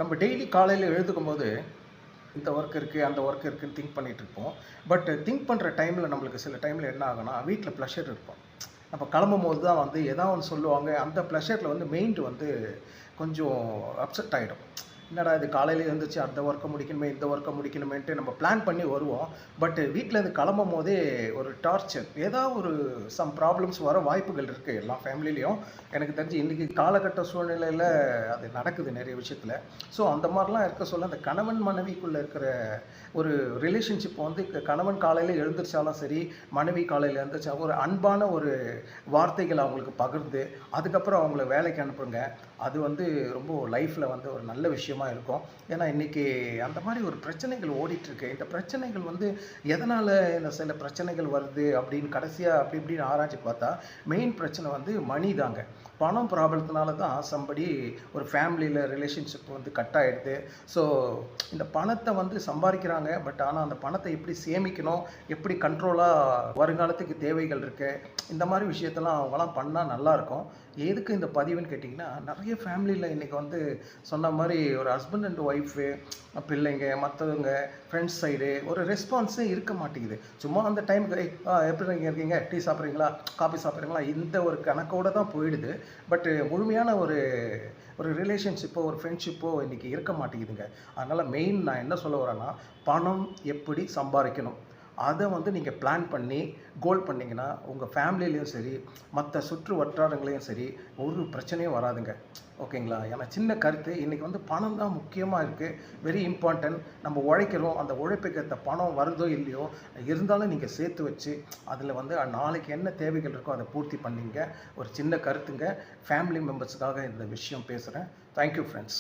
நம்ம டெய்லி காலையில் எழுதுக்கும்போது இந்த ஒர்க் இருக்குது அந்த ஒர்க் இருக்குதுன்னு திங்க் பண்ணிகிட்டு இருப்போம். பட் திங்க் பண்ணுற டைமில் நம்மளுக்கு சில டைமில் என்ன ஆகும்னா வீட்டில் ப்ளஷர் இருக்கும். அப்போ கிளம்பும்போது தான் வந்து ஏதாவது ஒன்று சொல்லுவாங்க. அந்த ப்ளஷரில் வந்து மைண்ட் வந்து கொஞ்சம் அப்செட் ஆகிடும். என்னடா இது காலையில் எழுந்திரிச்சு அந்த ஒர்க்கை முடிக்கணுமே இந்த ஒர்க்கை முடிக்கணுமேன்ட்டு நம்ம பிளான் பண்ணி வருவோம். பட் வீட்டிலேருந்து கிளம்பும் போதே ஒரு டார்ச்சர் ஏதாவது ஒரு சம் ப்ராப்ளம்ஸ் வர வாய்ப்புகள் இருக்குது எல்லா ஃபேமிலிலையும். எனக்கு தெரிஞ்சு இன்றைக்கி காலகட்ட சூழ்நிலையில் அது நடக்குது நிறைய விஷயத்தில். ஸோ அந்த மாதிரிலாம் இருக்க சொல்ல அந்த கணவன் மனைவிக்குள்ளே இருக்கிற ஒரு ரிலேஷன்ஷிப் வந்து கணவன் காலையில் எழுந்திரிச்சாலும் சரி, மனைவி காலையில் எழுந்திரிச்சா ஒரு அன்பான ஒரு வார்த்தைகள் அவங்களுக்கு பகிர்ந்து அதுக்கப்புறம் அவங்கள வேலைக்கு அனுப்புங்க. அது வந்து ரொம்ப லைஃப்பில் வந்து ஒரு நல்ல விஷயமா இருக்கும். ஏன்னா இன்றைக்கி அந்த மாதிரி ஒரு பிரச்சனைகள் ஓடிட்டுருக்கு. இந்த பிரச்சனைகள் வந்து எதனால் இந்த சில பிரச்சனைகள் வருது அப்படின்னு கடைசியாக அப்படி இப்படின்னு ஆராய்ச்சி பார்த்தா மெயின் பிரச்சனை வந்து மணி தாங்க. பணம் ப்ராப்ளத்தினால தான் சம்படி ஒரு ஃபேமிலியில் ரிலேஷன்ஷிப் வந்து கட் ஆகிடுது. ஸோ இந்த பணத்தை வந்து சம்பாதிக்கிறாங்க. பட் ஆனால் அந்த பணத்தை எப்படி சேமிக்கணும், எப்படி கண்ட்ரோலாக வருங்காலத்துக்கு தேவைகள் இருக்குது, இந்த மாதிரி விஷயத்தெல்லாம் அவங்களாம் பண்ணால் நல்லாயிருக்கும். எதுக்கு இந்த பதிவுன்னு கேட்டிங்கன்னா, நிறைய ஃபேமிலியில் இன்றைக்கி வந்து சொன்ன மாதிரி ஒரு ஹஸ்பண்ட் அண்ட் ஒய்ஃபு, பிள்ளைங்க, மற்றவங்க, ஃப்ரெண்ட்ஸ் சைடு ஒரு ரெஸ்பான்ஸே இருக்க மாட்டேங்குது. சும்மா அந்த டைமுக்கு எப்படி நீங்கள் இருக்கீங்க, டீ சாப்பிட்றீங்களா, காஃபி சாப்பிட்றீங்களா, இந்த ஒரு கணக்கோடு தான் போயிடுது. பட்டு முழுமையான ஒரு ஒரு ரிலேஷன்ஷிப்போ ஒரு ஃப்ரெண்ட்ஷிப்போ இன்றைக்கி இருக்க மாட்டேங்குதுங்க. அதனால் மெயின் நான் என்ன சொல்ல வரேன்னா, பணம் எப்படி சம்பாதிக்கணும் அதை வந்து நீங்கள் பிளான் பண்ணி கோல் பண்ணிங்கன்னா உங்கள் ஃபேமிலியிலையும் சரி, மற்ற சுற்று வட்டாரங்களையும் சரி ஒரு பிரச்சனையும் வராதுங்க. ஓகேங்களா? ஏன்னா சின்ன கருத்து இன்றைக்கி வந்து பணம் தான் முக்கியமாக இருக்குது. Very important. நம்ம உழைக்கிறோம், அந்த உழைப்புக்கு ஏற்ற பணம் வருதோ இல்லையோ இருந்தாலும் நீங்கள் சேர்த்து வச்சு அதில் வந்து நாளைக்கு என்ன தேவைகள் இருக்கோ அதை பூர்த்தி பண்ணிங்க. ஒரு சின்ன கருத்துங்க. ஃபேமிலி மெம்பர்ஸுக்காக இந்த விஷயம் பேசுகிறேன். Thank you friends.